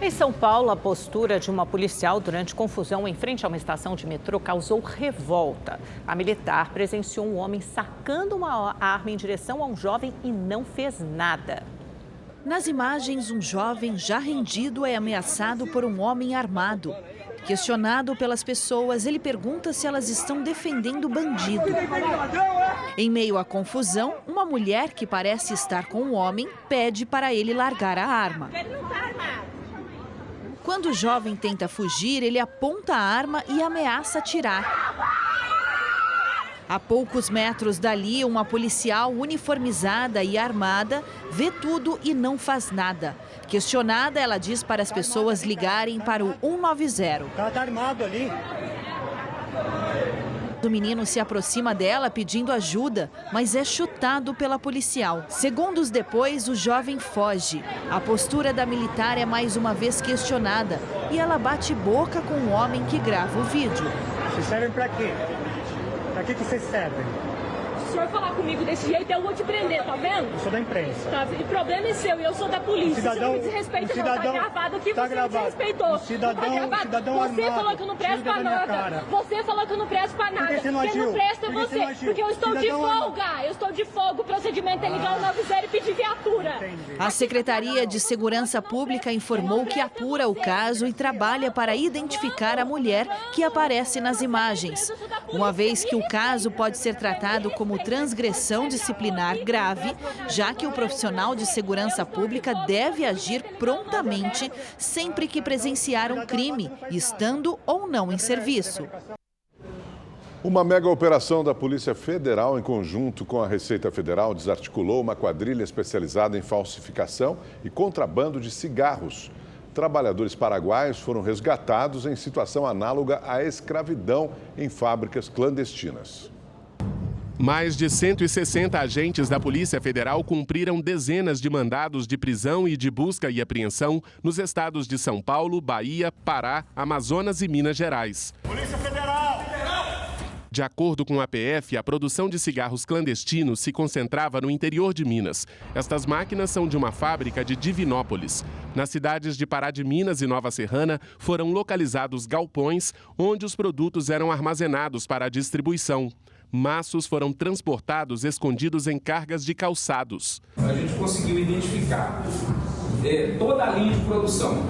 Em São Paulo, a postura de uma policial durante confusão em frente a uma estação de metrô causou revolta. A militar presenciou um homem sacando uma arma em direção a um jovem e não fez nada. Nas imagens, um jovem já rendido é ameaçado por um homem armado. Questionado pelas pessoas, ele pergunta se elas estão defendendo o bandido. Em meio à confusão, uma mulher que parece estar com o homem pede para ele largar a arma. Quando o jovem tenta fugir, ele aponta a arma e ameaça atirar. A poucos metros dali, uma policial uniformizada e armada vê tudo e não faz nada. Questionada, ela diz para as pessoas ligarem para o 190. Tá armado ali. O menino se aproxima dela pedindo ajuda, mas é chutado pela policial. Segundos depois, o jovem foge. A postura da militar é mais uma vez questionada e ela bate boca com o homem que grava o vídeo. Vocês servem pra quê? Pra que vocês servem? Se o senhor falar comigo desse jeito, eu vou te prender, tá vendo? Eu sou da imprensa. Tá, o problema é seu e eu sou da polícia. Você não me desrespeita, não. Tá gravado aqui, você me desrespeitou. Cidadão você armado. falou que eu não presto pra nada. Você falou que eu não presto pra nada. Quem não presta é você. Porque eu estou de folga. Eu estou de folga. O procedimento é ligar o 90 e pedir viatura. A Secretaria de Segurança Pública informou que apura o caso e trabalha para identificar a mulher que aparece nas imagens. Uma vez que o caso pode ser tratado como transgressão disciplinar grave, já que o profissional de segurança pública deve agir prontamente sempre que presenciar um crime, estando ou não em serviço. Uma mega operação da Polícia Federal, em conjunto com a Receita Federal, desarticulou uma quadrilha especializada em falsificação e contrabando de cigarros. Trabalhadores paraguaios foram resgatados em situação análoga à escravidão em fábricas clandestinas. Mais de 160 agentes da Polícia Federal cumpriram dezenas de mandados de prisão e de busca e apreensão nos estados de São Paulo, Bahia, Pará, Amazonas e Minas Gerais. Polícia Federal! De acordo com a PF, a produção de cigarros clandestinos se concentrava no interior de Minas. Estas máquinas são de uma fábrica de Divinópolis. Nas cidades de Pará de Minas e Nova Serrana, foram localizados galpões onde os produtos eram armazenados para a distribuição. Maços foram transportados escondidos em cargas de calçados. A gente conseguiu identificar toda a linha de produção,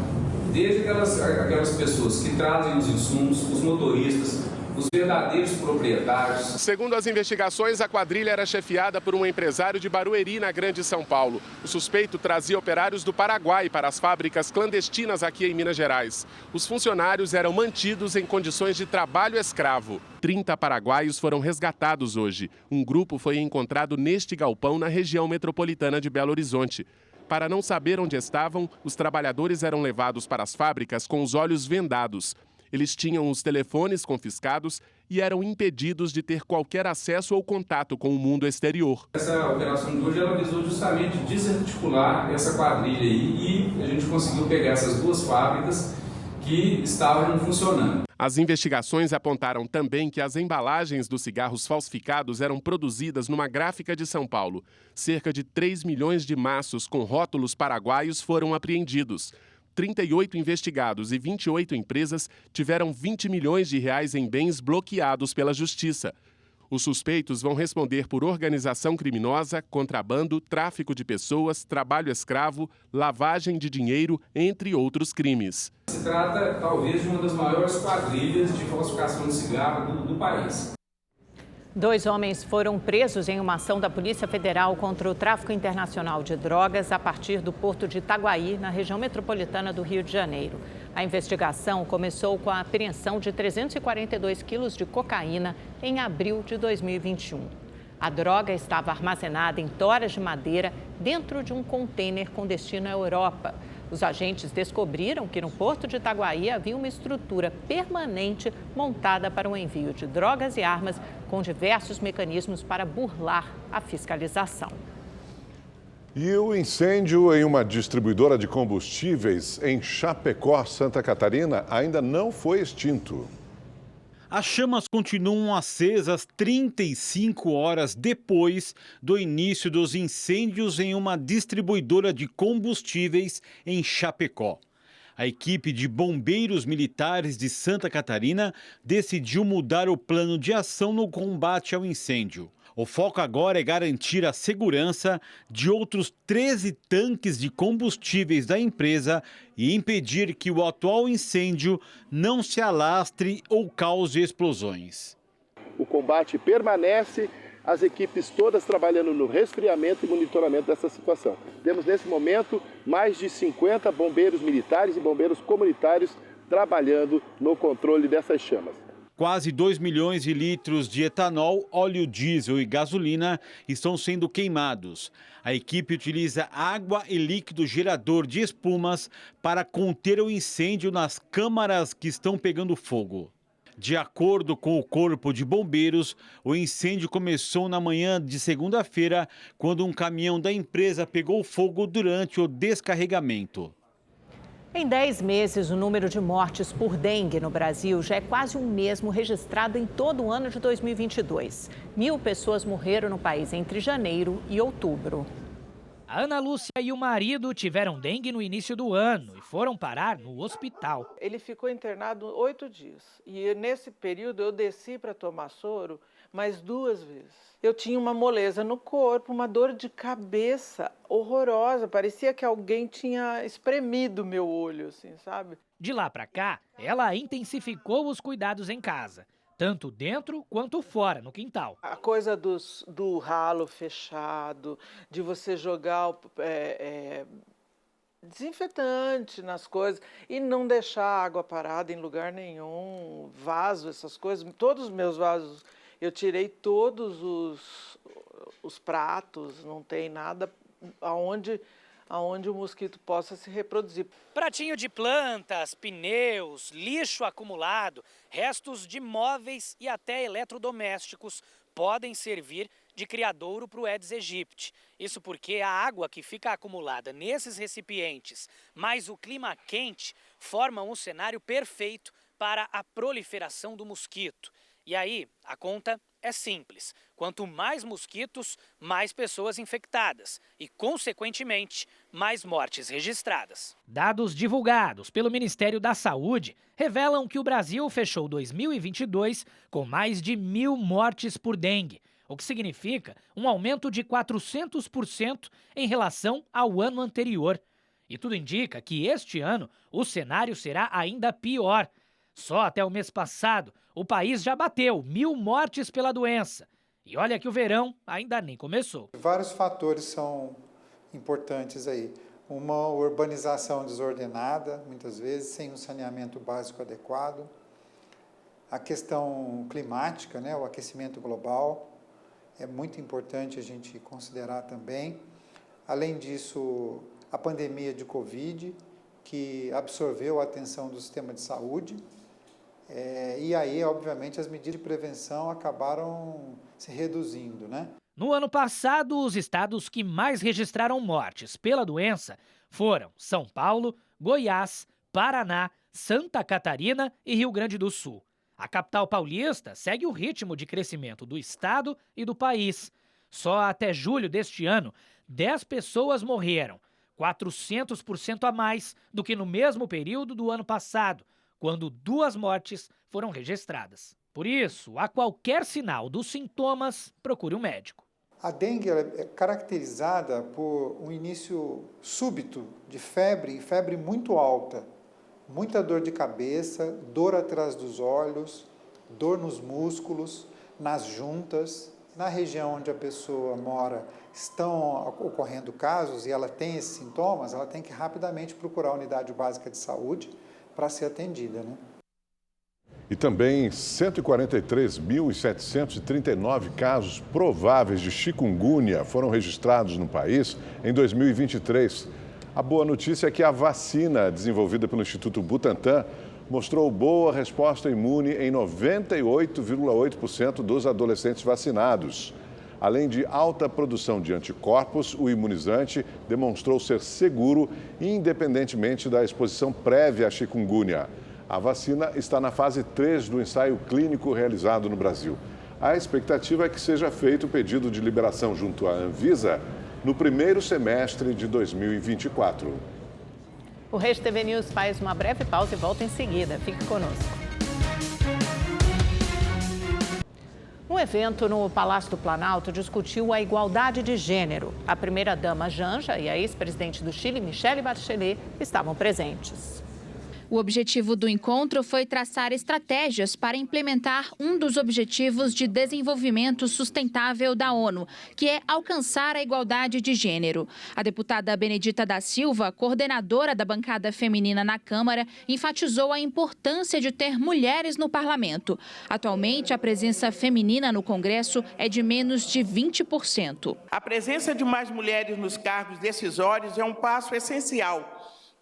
desde aquelas pessoas que trazem os insumos, os motoristas, os verdadeiros proprietários. Segundo as investigações, a quadrilha era chefiada por um empresário de Barueri, na Grande São Paulo. O suspeito trazia operários do Paraguai para as fábricas clandestinas aqui em Minas Gerais. Os funcionários eram mantidos em condições de trabalho escravo. 30 paraguaios foram resgatados hoje. Um grupo foi encontrado neste galpão na região metropolitana de Belo Horizonte. Para não saber onde estavam, os trabalhadores eram levados para as fábricas com os olhos vendados. Eles tinham os telefones confiscados e eram impedidos de ter qualquer acesso ou contato com o mundo exterior. Essa operação de hoje ela visou justamente desarticular essa quadrilha aí e a gente conseguiu pegar essas duas fábricas que estavam funcionando. As investigações apontaram também que as embalagens dos cigarros falsificados eram produzidas numa gráfica de São Paulo. Cerca de 3 milhões de maços com rótulos paraguaios foram apreendidos. 38 investigados e 28 empresas tiveram 20 milhões de reais em bens bloqueados pela Justiça. Os suspeitos vão responder por organização criminosa, contrabando, tráfico de pessoas, trabalho escravo, lavagem de dinheiro, entre outros crimes. Se trata, talvez, de uma das maiores quadrilhas de falsificação de cigarro do país. 2 homens foram presos em uma ação da Polícia Federal contra o tráfico internacional de drogas a partir do porto de Itaguaí, na região metropolitana do Rio de Janeiro. A investigação começou com a apreensão de 342 quilos de cocaína em abril de 2021. A droga estava armazenada em toras de madeira dentro de um contêiner com destino à Europa. Os agentes descobriram que no porto de Itaguaí havia uma estrutura permanente montada para o envio de drogas e armas com diversos mecanismos para burlar a fiscalização. E o incêndio em uma distribuidora de combustíveis em Chapecó, Santa Catarina, ainda não foi extinto. As chamas continuam acesas 35 horas depois do início dos incêndios em uma distribuidora de combustíveis em Chapecó. A equipe de bombeiros militares de Santa Catarina decidiu mudar o plano de ação no combate ao incêndio. O foco agora é garantir a segurança de outros 13 tanques de combustíveis da empresa e impedir que o atual incêndio não se alastre ou cause explosões. O combate permanece, as equipes todas trabalhando no resfriamento e monitoramento dessa situação. Temos nesse momento mais de 50 bombeiros militares e bombeiros comunitários trabalhando no controle dessas chamas. Quase 2 milhões de litros de etanol, óleo diesel e gasolina estão sendo queimados. A equipe utiliza água e líquido gerador de espumas para conter o incêndio nas câmaras que estão pegando fogo. De acordo com o Corpo de Bombeiros, o incêndio começou na manhã de segunda-feira, quando um caminhão da empresa pegou fogo durante o descarregamento. Em 10 meses, o número de mortes por dengue no Brasil já é quase o mesmo registrado em todo o ano de 2022. 1.000 pessoas morreram no país entre janeiro e outubro. A Ana Lúcia e o marido tiveram dengue no início do ano e foram parar no hospital. Ele ficou internado 8 dias e nesse período eu desci para tomar soro mais 2 vezes. Eu tinha uma moleza no corpo, uma dor de cabeça horrorosa, parecia que alguém tinha espremido meu olho, assim, sabe? De lá para cá, ela intensificou os cuidados em casa, tanto dentro quanto fora, no quintal. A coisa do ralo fechado, de você jogar desinfetante nas coisas e não deixar a água parada em lugar nenhum, vaso, essas coisas. Todos os meus vasos, eu tirei todos os pratos, não tem nada aonde o mosquito possa se reproduzir. Pratinho de plantas, pneus, lixo acumulado, restos de móveis e até eletrodomésticos podem servir de criadouro para o Aedes aegypti. Isso porque a água que fica acumulada nesses recipientes, mais o clima quente, formam um cenário perfeito para a proliferação do mosquito. E aí, a conta é simples. Quanto mais mosquitos, mais pessoas infectadas e, consequentemente, mais mortes registradas. Dados divulgados pelo Ministério da Saúde revelam que o Brasil fechou 2022 com mais de 1.000 mortes por dengue, o que significa um aumento de 400% em relação ao ano anterior. E tudo indica que este ano o cenário será ainda pior. Só até o mês passado, o país já bateu 1.000 mortes pela doença. E olha que o verão ainda nem começou. Vários fatores são importantes aí. Uma urbanização desordenada, muitas vezes, sem um saneamento básico adequado. A questão climática, né, o aquecimento global, é muito importante a gente considerar também. Além disso, a pandemia de Covid, que absorveu a atenção do sistema de saúde. E aí, obviamente, as medidas de prevenção acabaram se reduzindo, né? No ano passado, os estados que mais registraram mortes pela doença foram São Paulo, Goiás, Paraná, Santa Catarina e Rio Grande do Sul. A capital paulista segue o ritmo de crescimento do estado e do país. Só até julho deste ano, 10 pessoas morreram, 400% a mais do que no mesmo período do ano passado, quando 2 mortes foram registradas. Por isso, a qualquer sinal dos sintomas, procure um médico. A dengue é caracterizada por um início súbito de febre, e febre muito alta, muita dor de cabeça, dor atrás dos olhos, dor nos músculos, nas juntas. Na região onde a pessoa mora estão ocorrendo casos e ela tem esses sintomas, ela tem que rapidamente procurar a unidade básica de saúde para ser atendida, né? E também 143.739 casos prováveis de chikungunya foram registrados no país em 2023. A boa notícia é que a vacina desenvolvida pelo Instituto Butantan mostrou boa resposta imune em 98,8% dos adolescentes vacinados. Além de alta produção de anticorpos, o imunizante demonstrou ser seguro independentemente da exposição prévia à chikungunya. A vacina está na fase 3 do ensaio clínico realizado no Brasil. A expectativa é que seja feito o pedido de liberação junto à Anvisa no primeiro semestre de 2024. O Rede TV News faz uma breve pausa e volta em seguida. Fique conosco. Um evento no Palácio do Planalto discutiu a igualdade de gênero. A primeira-dama Janja e a ex-presidente do Chile, Michelle Bachelet, estavam presentes. O objetivo do encontro foi traçar estratégias para implementar um dos objetivos de desenvolvimento sustentável da ONU, que é alcançar a igualdade de gênero. A deputada Benedita da Silva, coordenadora da bancada feminina na Câmara, enfatizou a importância de ter mulheres no parlamento. Atualmente, a presença feminina no Congresso é de menos de 20%. A presença de mais mulheres nos cargos decisórios é um passo essencial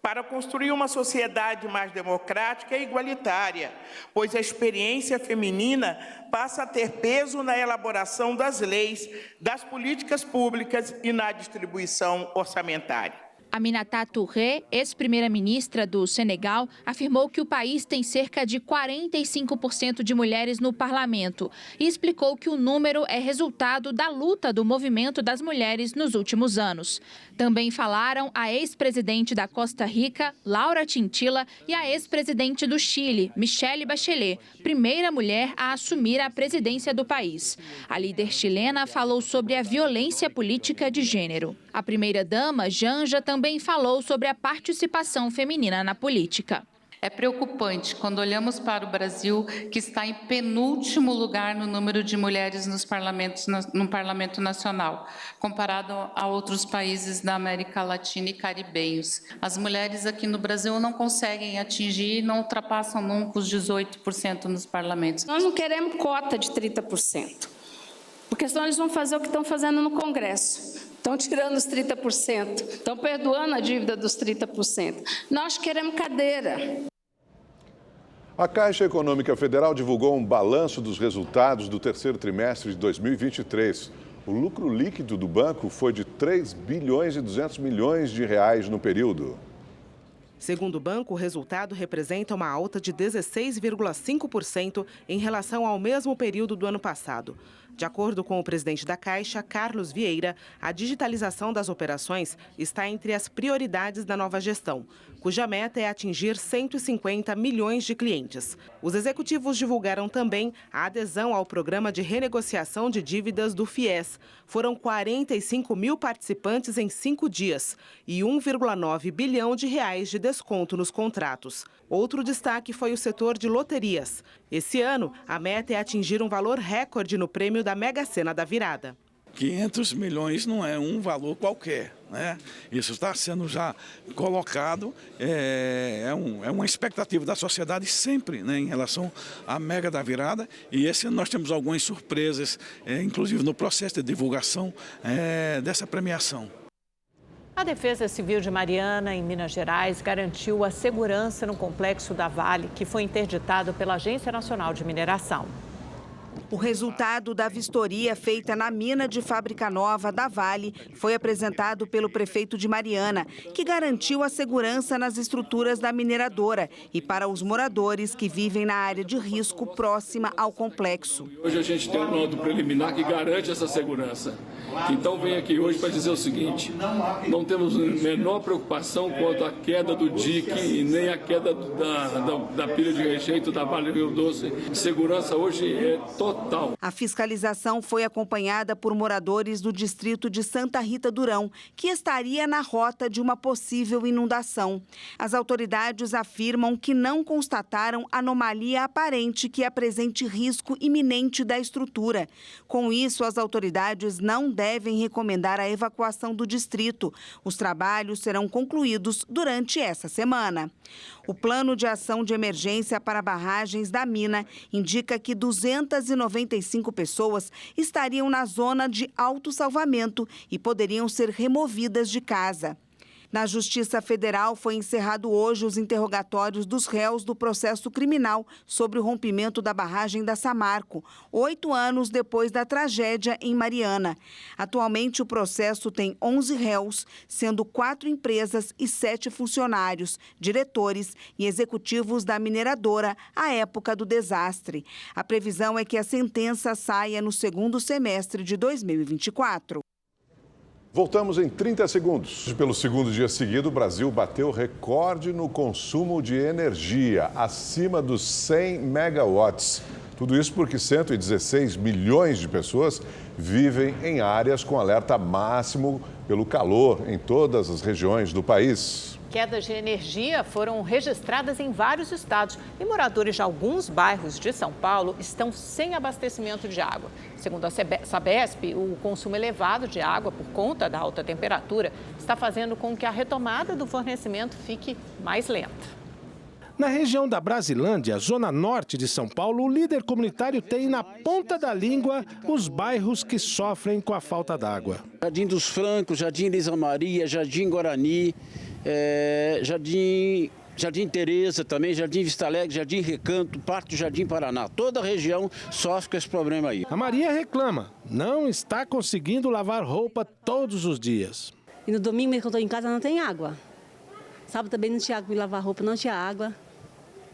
para construir uma sociedade mais democrática e igualitária, pois a experiência feminina passa a ter peso na elaboração das leis, das políticas públicas e na distribuição orçamentária. Aminata Touré, ex-primeira-ministra do Senegal, afirmou que o país tem cerca de 45% de mulheres no parlamento e explicou que o número é resultado da luta do movimento das mulheres nos últimos anos. Também falaram a ex-presidente da Costa Rica, Laura Chinchilla, e a ex-presidente do Chile, Michelle Bachelet, primeira mulher a assumir a presidência do país. A líder chilena falou sobre a violência política de gênero. A primeira-dama, Janja, também falou sobre a participação feminina na política. É preocupante quando olhamos para o Brasil, que está em penúltimo lugar no número de mulheres no Parlamento Nacional, comparado a outros países da América Latina e caribenhos. As mulheres aqui no Brasil não conseguem atingir e não ultrapassam nunca os 18% nos parlamentos. Nós não queremos cota de 30%, porque senão eles vão fazer o que estão fazendo no Congresso. Estão tirando os 30%, estão perdoando a dívida dos 30%. Nós queremos cadeira. A Caixa Econômica Federal divulgou um balanço dos resultados do terceiro trimestre de 2023. O lucro líquido do banco foi de 3 bilhões e 200 milhões de reais no período. Segundo o banco, o resultado representa uma alta de 16,5% em relação ao mesmo período do ano passado. De acordo com o presidente da Caixa, Carlos Vieira, a digitalização das operações está entre as prioridades da nova gestão, cuja meta é atingir 150 milhões de clientes. Os executivos divulgaram também a adesão ao programa de renegociação de dívidas do FIES. Foram 45 mil participantes em 5 dias e 1,9 bilhão de reais de desconto nos contratos. Outro destaque foi o setor de loterias. Esse ano, a meta é atingir um valor recorde no prêmio da Mega Sena da Virada. 500 milhões não é um valor qualquer, né? Isso está sendo já colocado, é uma expectativa da sociedade sempre, né, em relação à Mega da Virada. E esse ano nós temos algumas surpresas, inclusive no processo de divulgação dessa premiação. A Defesa Civil de Mariana, em Minas Gerais, garantiu a segurança no complexo da Vale, que foi interditado pela Agência Nacional de Mineração. O resultado da vistoria feita na mina de Fábrica Nova da Vale foi apresentado pelo prefeito de Mariana, que garantiu a segurança nas estruturas da mineradora e para os moradores que vivem na área de risco próxima ao complexo. Hoje a gente tem um laudo preliminar que garante essa segurança. Então vem aqui hoje para dizer o seguinte: não temos a menor preocupação quanto à queda do dique e nem a queda da pilha de rejeito da Vale Rio Doce. Segurança hoje é total. A fiscalização foi acompanhada por moradores do distrito de Santa Rita Durão, que estaria na rota de uma possível inundação. As autoridades afirmam que não constataram anomalia aparente que apresente risco iminente da estrutura. Com isso, as autoridades não devem recomendar a evacuação do distrito. Os trabalhos serão concluídos durante essa semana. O plano de ação de emergência para barragens da mina indica que 295 pessoas estariam na zona de autossalvamento e poderiam ser removidas de casa. Na Justiça Federal, foi encerrado hoje os interrogatórios dos réus do processo criminal sobre o rompimento da barragem da Samarco, 8 anos depois da tragédia em Mariana. Atualmente, o processo tem 11 réus, sendo 4 empresas e 7 funcionários, diretores e executivos da mineradora à época do desastre. A previsão é que a sentença saia no segundo semestre de 2024. Voltamos em 30 segundos. Pelo segundo dia seguido, o Brasil bateu recorde no consumo de energia, acima dos 100 megawatts. Tudo isso porque 116 milhões de pessoas vivem em áreas com alerta máximo pelo calor em todas as regiões do país. Quedas de energia foram registradas em vários estados e moradores de alguns bairros de São Paulo estão sem abastecimento de água. Segundo a Sabesp, o consumo elevado de água por conta da alta temperatura está fazendo com que a retomada do fornecimento fique mais lenta. Na região da Brasilândia, zona norte de São Paulo, o líder comunitário tem na ponta da língua os bairros que sofrem com a falta d'água. Jardim dos Francos, Jardim Elisa Maria, Jardim Guarani, Jardim Tereza também, Jardim Vista Alegre, Jardim Recanto, parte do Jardim Paraná. Toda a região sofre com esse problema aí. A Maria reclama, não está conseguindo lavar roupa todos os dias. E no domingo, mesmo que eu estou em casa, não tem água. Sábado também não tinha água para lavar roupa, não tinha água.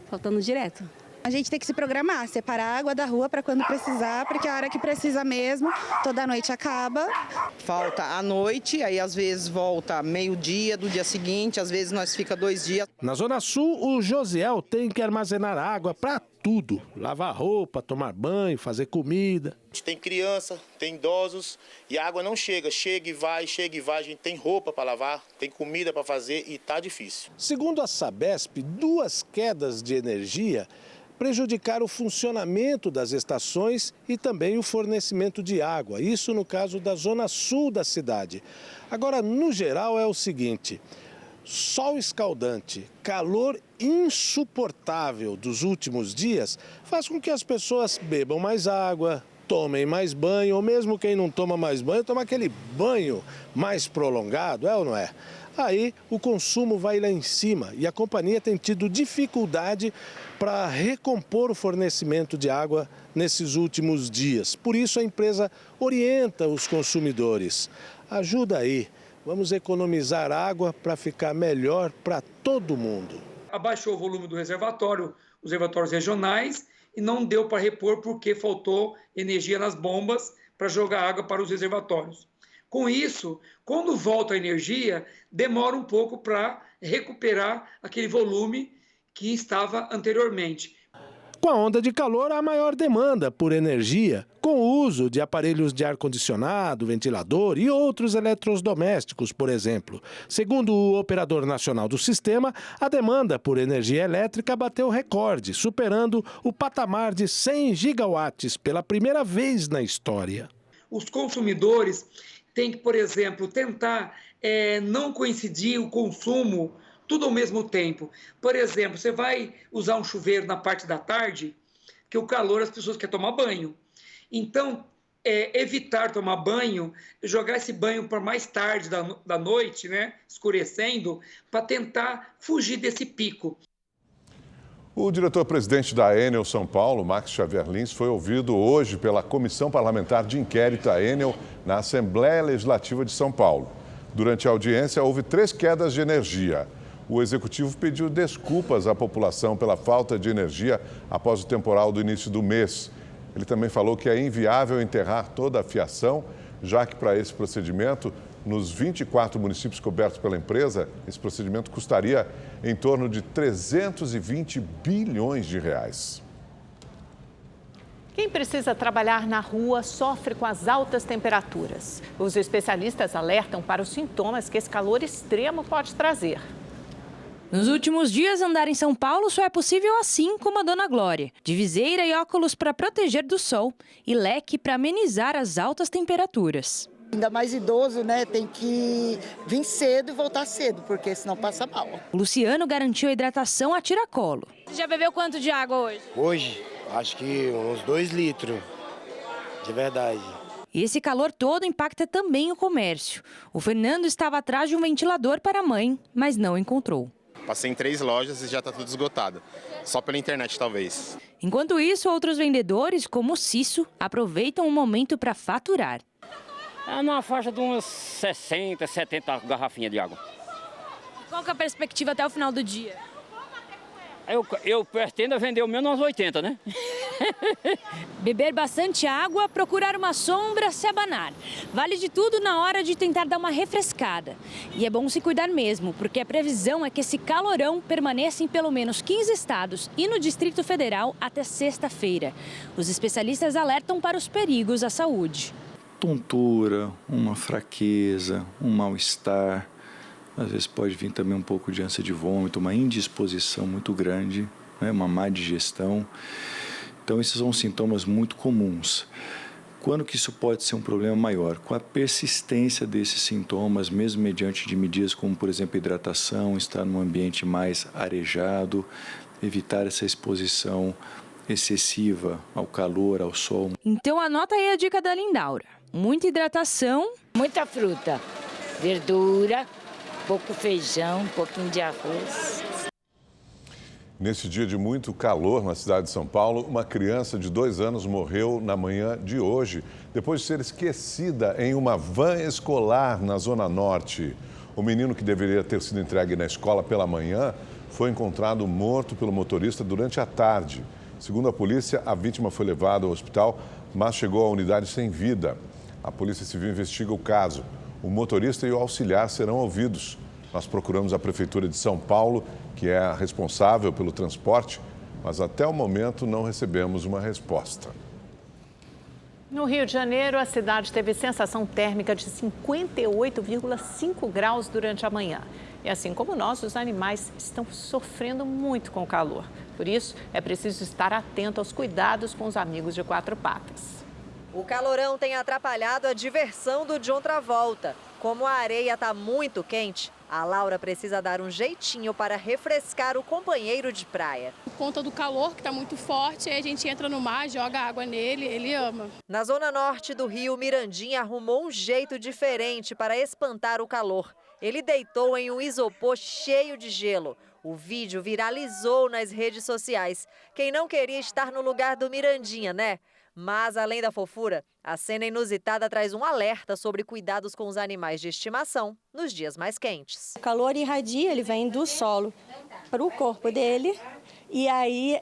Faltando direto. A gente tem que se programar, separar a água da rua para quando precisar, porque a hora que precisa mesmo, toda noite acaba. Falta à noite, aí às vezes volta meio-dia do dia seguinte, às vezes nós fica 2 dias. Na Zona Sul, o Josiel tem que armazenar água para tudo. Lavar roupa, tomar banho, fazer comida. A gente tem criança, tem idosos e a água não chega. Chega e vai, a gente tem roupa para lavar, tem comida para fazer e tá difícil. Segundo a Sabesp, 2 quedas de energia prejudicaram o funcionamento das estações e também o fornecimento de água. Isso no caso da Zona Sul da cidade. Agora, no geral, é o seguinte: sol escaldante, calor insuportável dos últimos dias faz com que as pessoas bebam mais água, tomem mais banho, ou mesmo quem não toma mais banho, toma aquele banho mais prolongado, é ou não é? Aí o consumo vai lá em cima e a companhia tem tido dificuldade para recompor o fornecimento de água nesses últimos dias. Por isso a empresa orienta os consumidores. Ajuda aí, vamos economizar água para ficar melhor para todo mundo. Abaixou o volume do reservatório, os reservatórios regionais, e não deu para repor porque faltou energia nas bombas para jogar água para os reservatórios. Com isso, quando volta a energia, demora um pouco para recuperar aquele volume que estava anteriormente. Com a onda de calor, há maior demanda por energia, com o uso de aparelhos de ar-condicionado, ventilador e outros eletrodomésticos, por exemplo. Segundo o operador nacional do sistema, a demanda por energia elétrica bateu recorde, superando o patamar de 100 gigawatts pela primeira vez na história. Os consumidores têm que, por exemplo, tentar não coincidir o consumo tudo ao mesmo tempo. Por exemplo, você vai usar um chuveiro na parte da tarde, que o calor as pessoas querem tomar banho. Então, evitar tomar banho, jogar esse banho para mais tarde da noite, né, escurecendo, para tentar fugir desse pico. O diretor-presidente da Enel São Paulo, Max Xavier Lins, foi ouvido hoje pela Comissão Parlamentar de Inquérito à Enel na Assembleia Legislativa de São Paulo. Durante a audiência, houve 3 quedas de energia. O executivo pediu desculpas à população pela falta de energia após o temporal do início do mês. Ele também falou que é inviável enterrar toda a fiação, já que para esse procedimento, nos 24 municípios cobertos pela empresa, esse procedimento custaria em torno de 320 bilhões de reais. Quem precisa trabalhar na rua sofre com as altas temperaturas. Os especialistas alertam para os sintomas que esse calor extremo pode trazer. Nos últimos dias, andar em São Paulo só é possível assim como a Dona Glória. De viseira e óculos para proteger do sol e leque para amenizar as altas temperaturas. Ainda mais idoso, né? Tem que vir cedo e voltar cedo, porque senão passa mal. O Luciano garantiu a hidratação a tiracolo. Você já bebeu quanto de água hoje? Hoje, acho que uns 2 litros, de verdade. E esse calor todo impacta também o comércio. O Fernando estava atrás de um ventilador para a mãe, mas não encontrou. Passei em 3 lojas e já está tudo esgotado. Só pela internet, talvez. Enquanto isso, outros vendedores, como o Cisso, aproveitam o momento para faturar. Numa faixa de umas 60, 70 garrafinhas de água. Qual que é a perspectiva até o final do dia? Eu pretendo vender o meu umas 80, né? Beber bastante água, procurar uma sombra, se abanar. Vale de tudo na hora de tentar dar uma refrescada. E é bom se cuidar mesmo, porque a previsão é que esse calorão permaneça em pelo menos 15 estados e no Distrito Federal até sexta-feira. Os especialistas alertam para os perigos à saúde. Tontura, uma fraqueza, um mal-estar. Às vezes pode vir também um pouco de ânsia de vômito, uma indisposição muito grande, né? Uma má digestão. Então, esses são sintomas muito comuns. Quando que isso pode ser um problema maior? Com a persistência desses sintomas, mesmo mediante de medidas como, por exemplo, hidratação, estar num ambiente mais arejado, evitar essa exposição excessiva ao calor, ao sol. Então, anota aí a dica da Lindaura. Muita hidratação. Muita fruta, verdura, pouco feijão, um pouquinho de arroz. Nesse dia de muito calor na cidade de São Paulo, uma criança de 2 anos morreu na manhã de hoje, depois de ser esquecida em uma van escolar na Zona Norte. O menino, que deveria ter sido entregue na escola pela manhã, foi encontrado morto pelo motorista durante a tarde. Segundo a polícia, a vítima foi levada ao hospital, mas chegou à unidade sem vida. A Polícia Civil investiga o caso. O motorista e o auxiliar serão ouvidos. Nós procuramos a Prefeitura de São Paulo, que é a responsável pelo transporte, mas até o momento não recebemos uma resposta. No Rio de Janeiro, a cidade teve sensação térmica de 58,5 graus durante a manhã. E assim como nós, os animais estão sofrendo muito com o calor. Por isso, é preciso estar atento aos cuidados com os amigos de 4 patas. O calorão tem atrapalhado a diversão do John Travolta. Como a areia está muito quente, a Laura precisa dar um jeitinho para refrescar o companheiro de praia. Por conta do calor que está muito forte, aí a gente entra no mar, joga água nele, ele ama. Na zona norte do Rio, Mirandinha arrumou um jeito diferente para espantar o calor. Ele deitou em um isopor cheio de gelo. O vídeo viralizou nas redes sociais. Quem não queria estar no lugar do Mirandinha, né? Mas, além da fofura, a cena inusitada traz um alerta sobre cuidados com os animais de estimação nos dias mais quentes. O calor irradia, ele vem do solo para o corpo dele. E aí,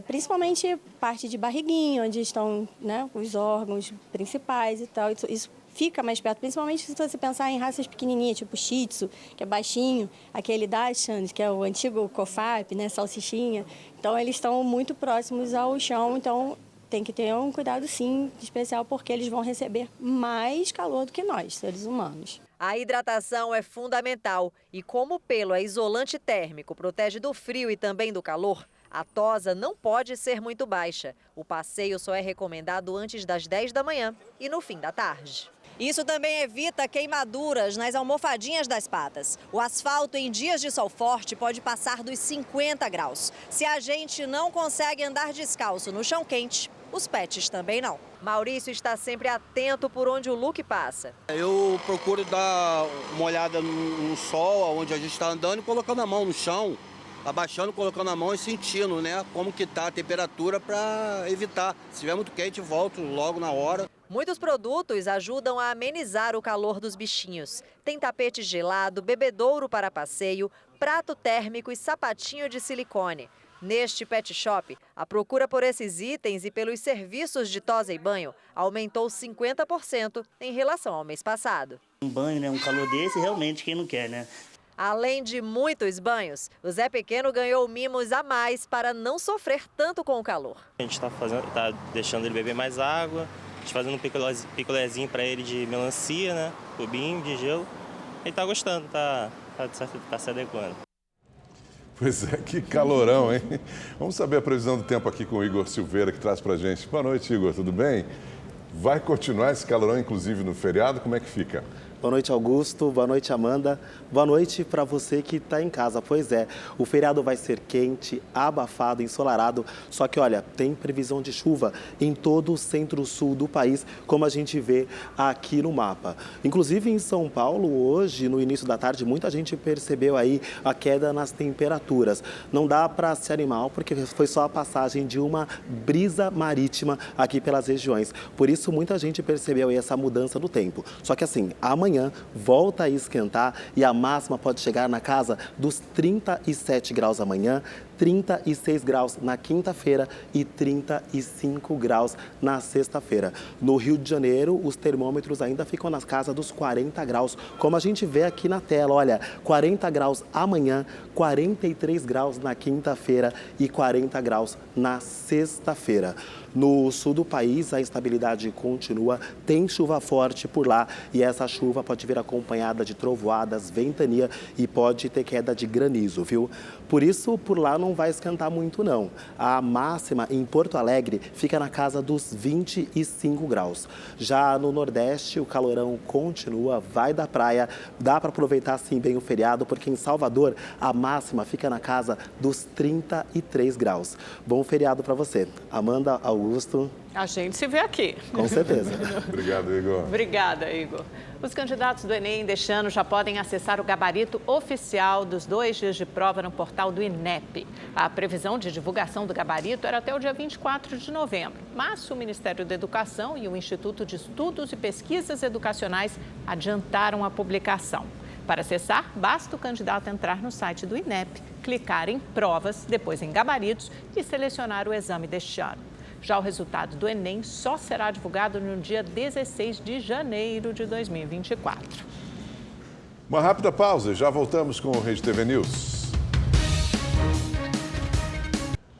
principalmente parte de barriguinha, onde estão, né, os órgãos principais e tal. Isso fica mais perto, principalmente se você pensar em raças pequenininhas, tipo Shih Tzu, que é baixinho, aquele Dachshund, que é o antigo Cofap, né, salsichinha. Então, eles estão muito próximos ao chão, então tem que ter um cuidado, sim, especial, porque eles vão receber mais calor do que nós, seres humanos. A hidratação é fundamental e como o pelo é isolante térmico, protege do frio e também do calor, a tosa não pode ser muito baixa. O passeio só é recomendado antes das 10 da manhã e no fim da tarde. Isso também evita queimaduras nas almofadinhas das patas. O asfalto em dias de sol forte pode passar dos 50 graus. Se a gente não consegue andar descalço no chão quente, os pets também não. Maurício está sempre atento por onde o Luke passa. Eu procuro dar uma olhada no sol, onde a gente está andando, e colocando a mão no chão, abaixando, colocando a mão e sentindo, né, como que está a temperatura para evitar. Se estiver muito quente, volto logo na hora. Muitos produtos ajudam a amenizar o calor dos bichinhos. Tem tapete gelado, bebedouro para passeio, prato térmico e sapatinho de silicone. Neste pet shop, a procura por esses itens e pelos serviços de tosa e banho aumentou 50% em relação ao mês passado. Um banho, né? Um calor desse, realmente, quem não quer, né? Além de muitos banhos, o Zé Pequeno ganhou mimos a mais para não sofrer tanto com o calor. A gente tá deixando ele beber mais água, a gente fazendo um picolézinho para ele de melancia, né? Cubinho de gelo. Ele tá gostando, tá se adequando. Pois é, que calorão, hein? Vamos saber a previsão do tempo aqui com o Igor Silveira, que traz pra gente. Boa noite, Igor, tudo bem? Vai continuar esse calorão, inclusive, no feriado? Como é que fica? Boa noite, Augusto. Boa noite, Amanda. Boa noite para você que está em casa. Pois é, o feriado vai ser quente, abafado, ensolarado. Só que, olha, tem previsão de chuva em todo o centro-sul do país, como a gente vê aqui no mapa. Inclusive, em São Paulo, hoje, no início da tarde, muita gente percebeu aí a queda nas temperaturas. Não dá para se animar, porque foi só a passagem de uma brisa marítima aqui pelas regiões. Por isso, muita gente percebeu aí essa mudança do tempo. Só que, assim, amanhã volta a esquentar e a máxima pode chegar na casa dos 37 graus amanhã, 36 graus na quinta-feira e 35 graus na sexta-feira. No Rio de Janeiro, os termômetros ainda ficam nas casas dos 40 graus, como a gente vê aqui na tela. Olha, 40 graus amanhã, 43 graus na quinta-feira e 40 graus na sexta-feira. No sul do país, a instabilidade continua, tem chuva forte por lá e essa chuva pode vir acompanhada de trovoadas, ventania e pode ter queda de granizo, viu? Por isso, por lá não vai esquentar muito não. A máxima em Porto Alegre fica na casa dos 25 graus. Já no Nordeste, o calorão continua, vai da praia, dá para aproveitar sim bem o feriado, porque em Salvador a máxima fica na casa dos 33 graus. Bom feriado para você. Amanda, Augusto. A gente se vê aqui. Com certeza. Obrigado, Igor. Obrigada, Igor. Os candidatos do Enem deste ano já podem acessar o gabarito oficial dos 2 dias de prova no portal do INEP. A previsão de divulgação do gabarito era até o dia 24 de novembro, mas o Ministério da Educação e o Instituto de Estudos e Pesquisas Educacionais adiantaram a publicação. Para acessar, basta o candidato entrar no site do INEP, clicar em provas, depois em gabaritos e selecionar o exame deste ano. Já o resultado do Enem só será divulgado no dia 16 de janeiro de 2024. Uma rápida pausa e já voltamos com o Rede TV News.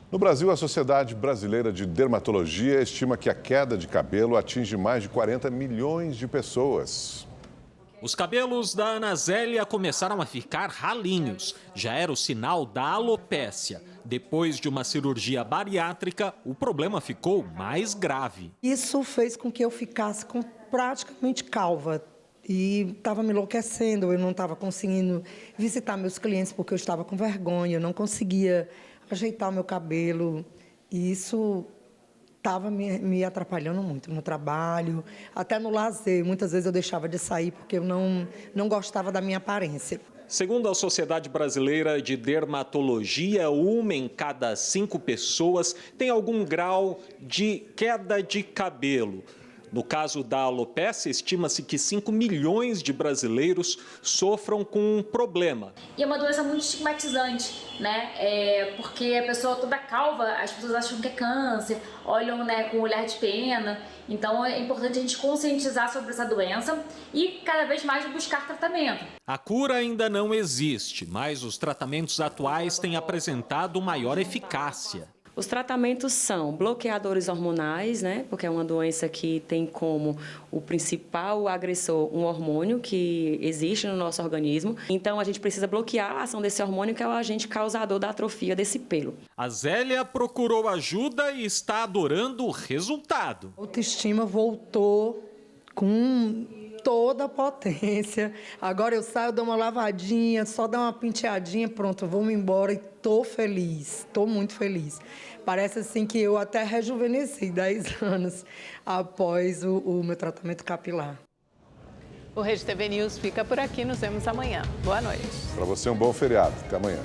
No Brasil, a Sociedade Brasileira de Dermatologia estima que a queda de cabelo atinge mais de 40 milhões de pessoas. Os cabelos da Ana Zélia começaram a ficar ralinhos. Já era o sinal da alopécia. Depois de uma cirurgia bariátrica, o problema ficou mais grave. Isso fez com que eu ficasse praticamente calva e estava me enlouquecendo. Eu não estava conseguindo visitar meus clientes porque eu estava com vergonha, eu não conseguia ajeitar o meu cabelo. E isso estava me atrapalhando muito no trabalho, até no lazer. Muitas vezes eu deixava de sair porque eu não gostava da minha aparência. Segundo a Sociedade Brasileira de Dermatologia, 1 em cada 5 pessoas tem algum grau de queda de cabelo. No caso da alopécia, estima-se que 5 milhões de brasileiros sofram com um problema. E é uma doença muito estigmatizante, né? Porque a pessoa toda calva, as pessoas acham que é câncer, olham, né, com um olhar de pena. Então é importante a gente conscientizar sobre essa doença e cada vez mais buscar tratamento. A cura ainda não existe, mas os tratamentos atuais têm apresentado maior eficácia. Os tratamentos são bloqueadores hormonais, né? Porque é uma doença que tem como o principal agressor um hormônio que existe no nosso organismo. Então, a gente precisa bloquear a ação desse hormônio, que é o agente causador da atrofia desse pelo. A Zélia procurou ajuda e está adorando o resultado. A autoestima voltou com toda a potência. Agora eu saio, dou uma lavadinha, só dar uma penteadinha, pronto, eu vou-me embora e estou feliz, estou muito feliz. Parece assim que eu até rejuvenesci 10 anos após o meu tratamento capilar. O Rede TV News fica por aqui, nos vemos amanhã. Boa noite. Para você, um bom feriado. Até amanhã.